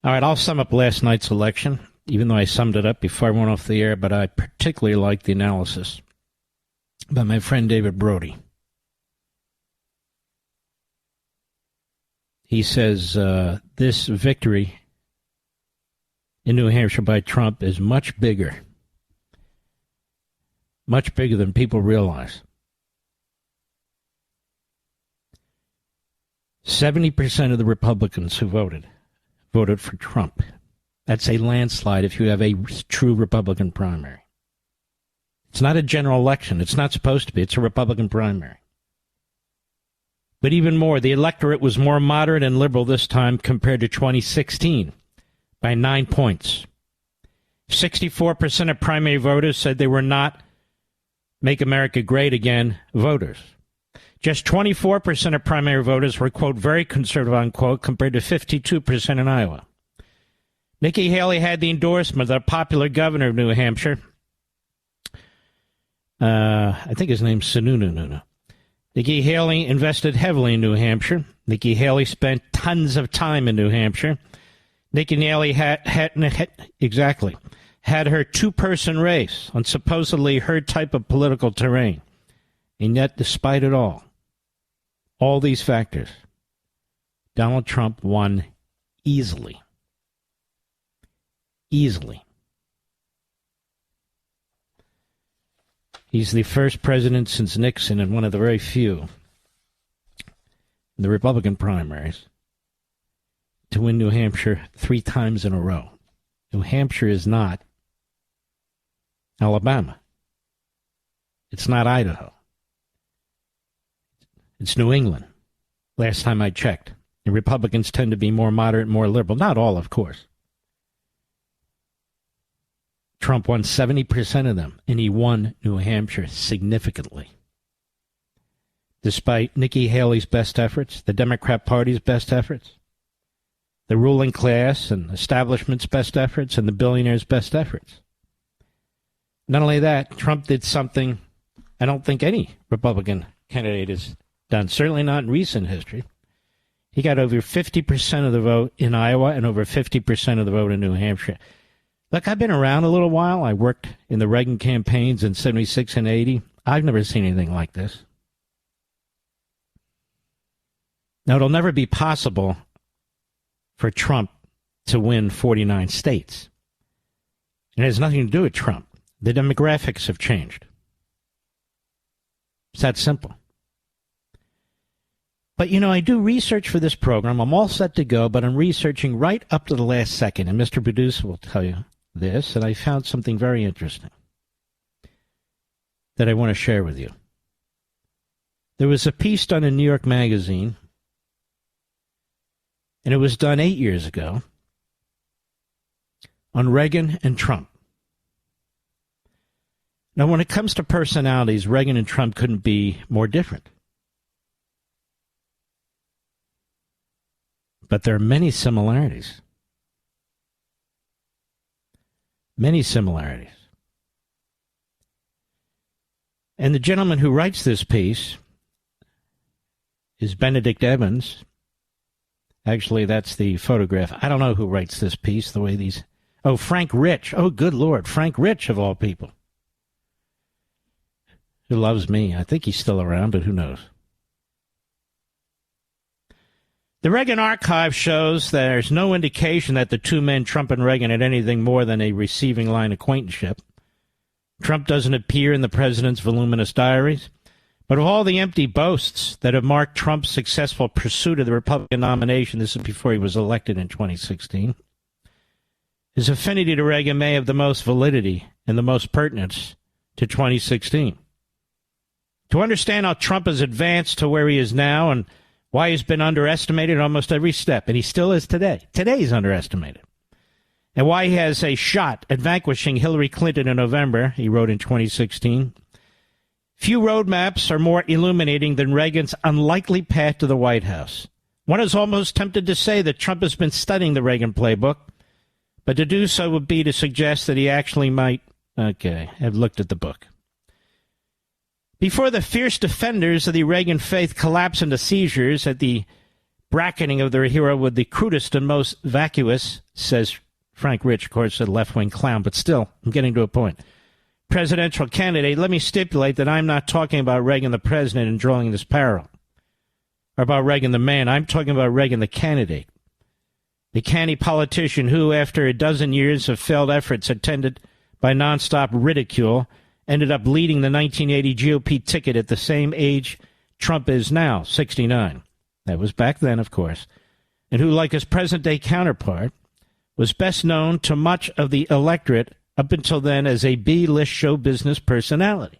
All right, I'll sum up last night's election, even though I summed it up before I went off the air, but I particularly like the analysis by my friend David Brody. He says this victory in New Hampshire by Trump is much bigger than people realize. 70% of the Republicans who voted for Trump. That's a landslide if you have a true Republican primary. It's not a general election. It's not supposed to be. It's a Republican primary. But even more, the electorate was more moderate and liberal this time compared to 2016 by 9 points. 64% of primary voters said they were not Make America Great Again voters. Just 24% of primary voters were, quote, very conservative, unquote, compared to 52% in Iowa. Nikki Haley had the endorsement of the popular governor of New Hampshire. I think his name's Sununu. Nikki Haley invested heavily in New Hampshire. Nikki Haley spent tons of time in New Hampshire. Nikki Haley had her two-person race on supposedly her type of political terrain. And yet, despite it all these factors, Donald Trump won easily. Easily. He's the first president since Nixon and one of the very few in the Republican primaries to win New Hampshire 3 times in a row. New Hampshire is not Alabama. It's not Idaho. It's New England, last time I checked. And Republicans tend to be more moderate, more liberal. Not all, of course. Trump won 70% of them, and he won New Hampshire significantly. Despite Nikki Haley's best efforts, the Democrat Party's best efforts, the ruling class and establishment's best efforts, and the billionaires' best efforts. Not only that, Trump did something I don't think any Republican candidate has done, certainly not in recent history. He got over 50% of the vote in Iowa and over 50% of the vote in New Hampshire. Look, I've been around a little while. I worked in the Reagan campaigns in 76 and 80. I've never seen anything like this. Now, it'll never be possible for Trump to win 49 states. It has nothing to do with Trump. The demographics have changed. It's that simple. But, I do research for this program. I'm all set to go, but I'm researching right up to the last second. And Mr. Producer will tell you this, and I found something very interesting that I want to share with you. There was a piece done in New York Magazine, and it was done 8 years ago, on Reagan and Trump. Now, when it comes to personalities, Reagan and Trump couldn't be more different. But there are many similarities. Many similarities. And the gentleman who writes this piece is Benedict Evans. Actually, that's the photograph. I don't know who writes this piece, the way these... Oh, Frank Rich. Oh, good Lord. Frank Rich, of all people. Who loves me. I think he's still around, but who knows? The Reagan archive shows there's no indication that the two men, Trump and Reagan, had anything more than a receiving line acquaintanceship. Trump doesn't appear in the president's voluminous diaries. But of all the empty boasts that have marked Trump's successful pursuit of the Republican nomination, this is before he was elected in 2016, his affinity to Reagan may have the most validity and the most pertinence to 2016. To understand how Trump has advanced to where he is now and why he's been underestimated at almost every step, and he still is today. Today he's underestimated. And why he has a shot at vanquishing Hillary Clinton in November, he wrote in 2016. Few roadmaps are more illuminating than Reagan's unlikely path to the White House. One is almost tempted to say that Trump has been studying the Reagan playbook, but to do so would be to suggest that he actually might, have looked at the book. Before the fierce defenders of the Reagan faith collapse into seizures at the bracketing of their hero with the crudest and most vacuous says Frank Rich, of course, a left-wing clown, but still, I'm getting to a point. Presidential candidate, let me stipulate that I'm not talking about Reagan the president and drawing this parallel, or about Reagan the man. I'm talking about Reagan the candidate, the canny politician who, after a dozen years of failed efforts attended by nonstop ridicule, ended up leading the 1980 GOP ticket at the same age Trump is now, 69. That was back then, of course. And who, like his present-day counterpart, was best known to much of the electorate up until then as a B-list show business personality.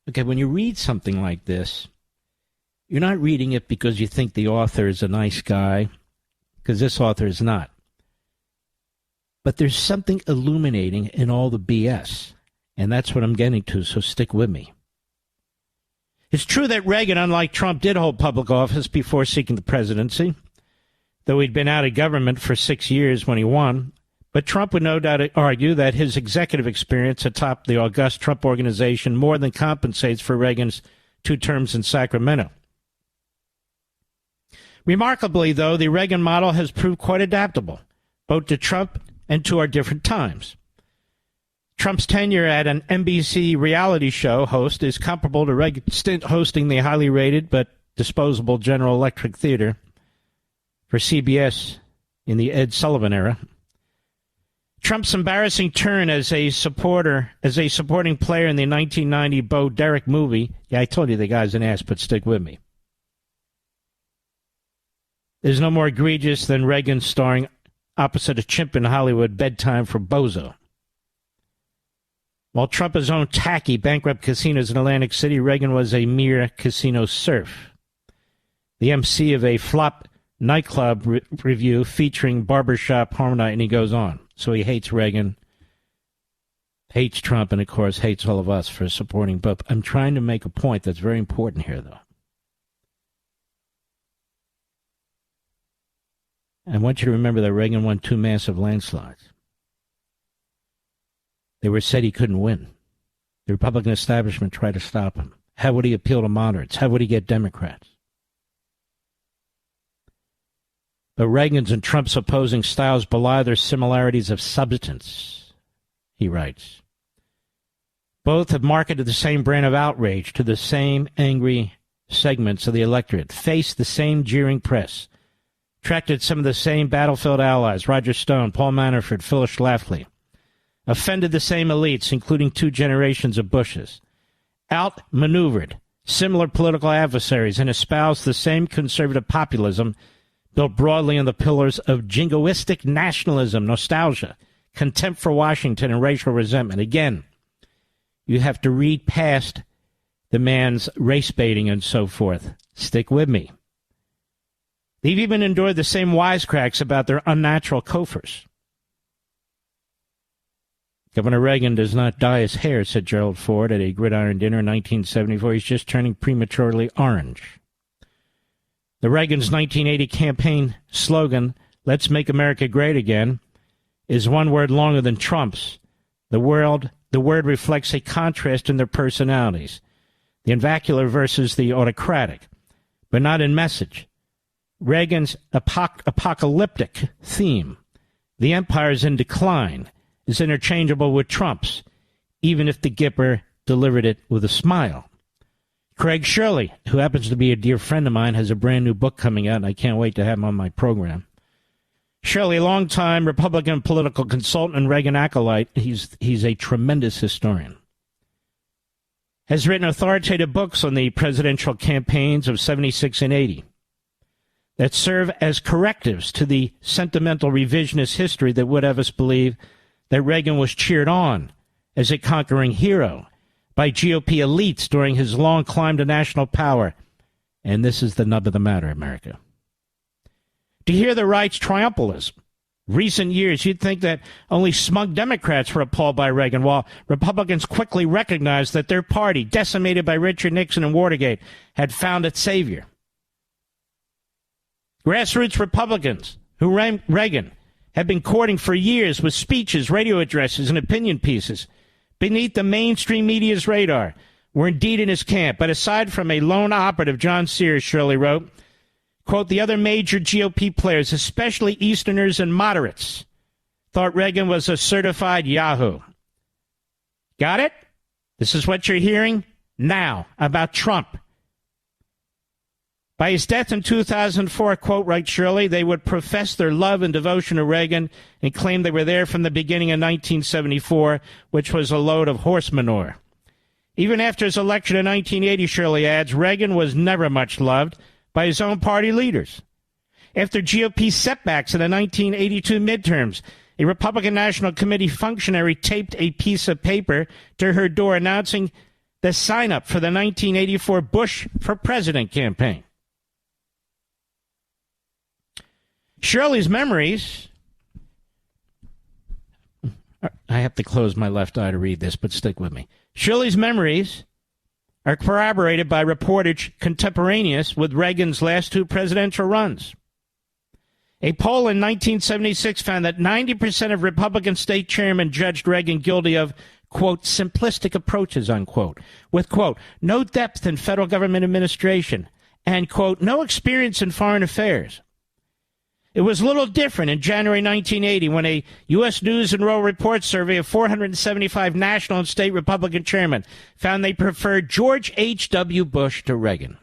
Okay, when you read something like this, you're not reading it because you think the author is a nice guy, because this author is not. But there's something illuminating in all the BS, and that's what I'm getting to, so stick with me. It's true that Reagan, unlike Trump, did hold public office before seeking the presidency, though he'd been out of government for 6 years when he won. But Trump would no doubt argue that his executive experience atop the august Trump organization more than compensates for Reagan's 2 terms in Sacramento. Remarkably, though, the Reagan model has proved quite adaptable, both to Trump and to our different times. Trump's tenure at an NBC reality show host is comparable to Reagan's stint hosting the highly rated but disposable General Electric Theater for CBS in the Ed Sullivan era. Trump's embarrassing turn as a supporting player in the 1990 Bo Derek movie, yeah, I told you the guy's an ass, but stick with me, is no more egregious than Reagan starring opposite a chimp in Hollywood, Bedtime for Bozo. While Trump has owned tacky, bankrupt casinos in Atlantic City, Reagan was a mere casino serf, the MC of a flop nightclub review featuring barbershop harmony, and he goes on. So he hates Reagan, hates Trump, and, of course, hates all of us for supporting both. I'm trying to make a point that's very important here, though. I want you to remember that Reagan won 2 massive landslides. They were said he couldn't win. The Republican establishment tried to stop him. How would he appeal to moderates? How would he get Democrats? But Reagan's and Trump's opposing styles belie their similarities of substance, he writes. Both have marketed the same brand of outrage to the same angry segments of the electorate, faced the same jeering press, attracted some of the same battlefield allies, Roger Stone, Paul Manafort, Phyllis Schlafly, offended the same elites, including 2 generations of Bushes, outmaneuvered similar political adversaries, and espoused the same conservative populism built broadly on the pillars of jingoistic nationalism, nostalgia, contempt for Washington, and racial resentment. Again, you have to read past the man's race baiting and so forth. Stick with me. They've even endured the same wisecracks about their unnatural coffers. Governor Reagan does not dye his hair, said Gerald Ford at a gridiron dinner in 1974. He's just turning prematurely orange. The Reagan's 1980 campaign slogan, "Let's make America great again," is 1 word longer than Trump's. The word reflects a contrast in their personalities, the invacular versus the autocratic, but not in message. Reagan's apocalyptic theme, "The empire is in decline," is interchangeable with Trump's, even if the Gipper delivered it with a smile. Craig Shirley, who happens to be a dear friend of mine, has a brand new book coming out, and I can't wait to have him on my program. Shirley, longtime Republican political consultant and Reagan acolyte, he's a tremendous historian, has written authoritative books on the presidential campaigns of 76 and 80 that serve as correctives to the sentimental revisionist history that would have us believe that Reagan was cheered on as a conquering hero by GOP elites during his long climb to national power. And this is the nub of the matter, America. To hear the right's triumphalism, recent years, you'd think that only smug Democrats were appalled by Reagan, while Republicans quickly recognized that their party, decimated by Richard Nixon and Watergate, had found its savior. Grassroots Republicans who Reagan had been courting for years with speeches, radio addresses, and opinion pieces beneath the mainstream media's radar were indeed in his camp. But aside from a lone operative, John Sears, Shirley wrote, Quote, the other major GOP players, especially Easterners and moderates, thought Reagan was a certified Yahoo. Got it? This is what you're hearing now about Trump. By his death in 2004, quote, writes Shirley, they would profess their love and devotion to Reagan and claim they were there from the beginning of 1974, which was a load of horse manure. Even after his election in 1980, Shirley adds, Reagan was never much loved by his own party leaders. After GOP setbacks in the 1982 midterms, a Republican National Committee functionary taped a piece of paper to her door announcing the sign-up for the 1984 Bush for President campaign. Shirley's memories, I have to close my left eye to read this, but stick with me. Shirley's memories are corroborated by reportage contemporaneous with Reagan's last two presidential runs. A poll in 1976 found that 90% of Republican state chairmen judged Reagan guilty of, quote, simplistic approaches, unquote, with, quote, no depth in federal government administration and, quote, no experience in foreign affairs. It was a little different in January 1980 when a U.S. News and World Report survey of 475 national and state Republican chairmen found they preferred George H.W. Bush to Reagan.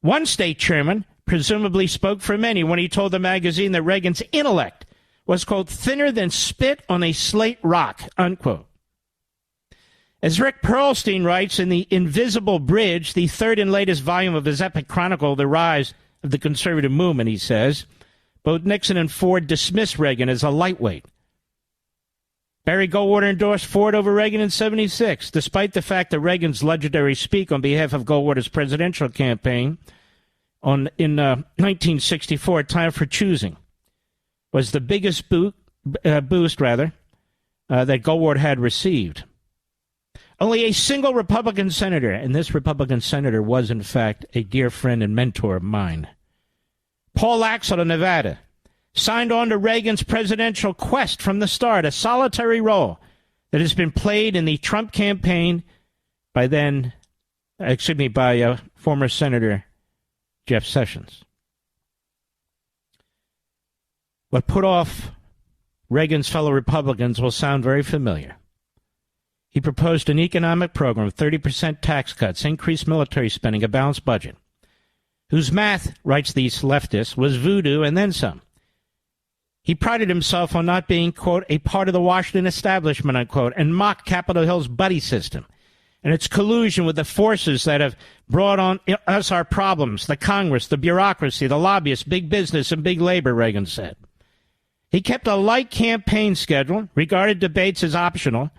One state chairman presumably spoke for many when he told the magazine that Reagan's intellect was, quote, thinner than spit on a slate rock, unquote. As Rick Perlstein writes in The Invisible Bridge, the third and latest volume of his epic chronicle, The Rise of the Conservative Movement, he says, both Nixon and Ford dismissed Reagan as a lightweight. Barry Goldwater endorsed Ford over Reagan in 76, despite the fact that Reagan's legendary speech on behalf of Goldwater's presidential campaign in 1964, Time for Choosing, was the biggest boost that Goldwater had received. Only a single Republican senator, and this Republican senator was, in fact, a dear friend and mentor of mine, Paul Axel of Nevada, signed on to Reagan's presidential quest from the start, a solitary role that has been played in the Trump campaign by former Senator Jeff Sessions. What put off Reagan's fellow Republicans will sound very familiar. He proposed an economic program of 30% tax cuts, increased military spending, a balanced budget, whose math, writes these leftists, was voodoo and then some. He prided himself on not being, quote, a part of the Washington establishment, unquote, and mocked Capitol Hill's buddy system and its collusion with the forces that have brought on us our problems, the Congress, the bureaucracy, the lobbyists, big business, and big labor, Reagan said. He kept a light campaign schedule, regarded debates as optional,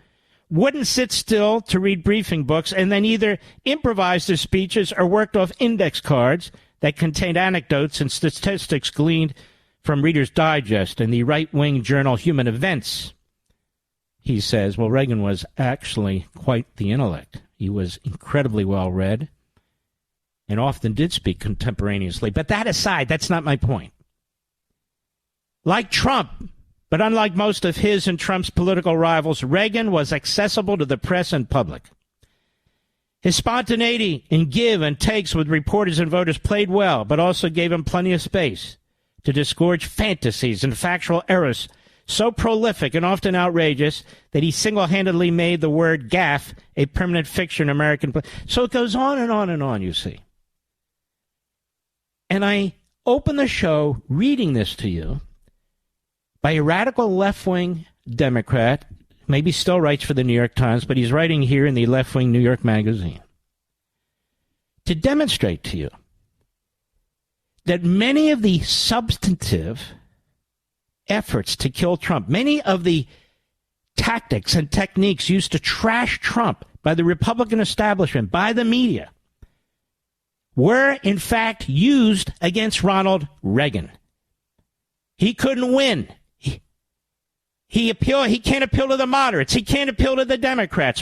wouldn't sit still to read briefing books, and then either improvised his speeches or worked off index cards that contained anecdotes and statistics gleaned from Reader's Digest and the right-wing journal Human Events. He says, well, Reagan was actually quite the intellect. He was incredibly well-read and often did speak contemporaneously. But that aside, that's not my point. Like Trump, but unlike most of his and Trump's political rivals, Reagan was accessible to the press and public. His spontaneity in give and takes with reporters and voters played well, but also gave him plenty of space to disgorge fantasies and factual errors so prolific and often outrageous that he single-handedly made the word gaffe a permanent fixture in American politics. So it goes on and on and on, you see. And I open the show reading this to you by a radical left-wing Democrat, maybe still writes for the New York Times, but he's writing here in the left-wing New York Magazine, to demonstrate to you that many of the substantive efforts to kill Trump, many of the tactics and techniques used to trash Trump by the Republican establishment, by the media, were in fact used against Ronald Reagan. He couldn't win. He can't appeal to the moderates. He can't appeal to the Democrats.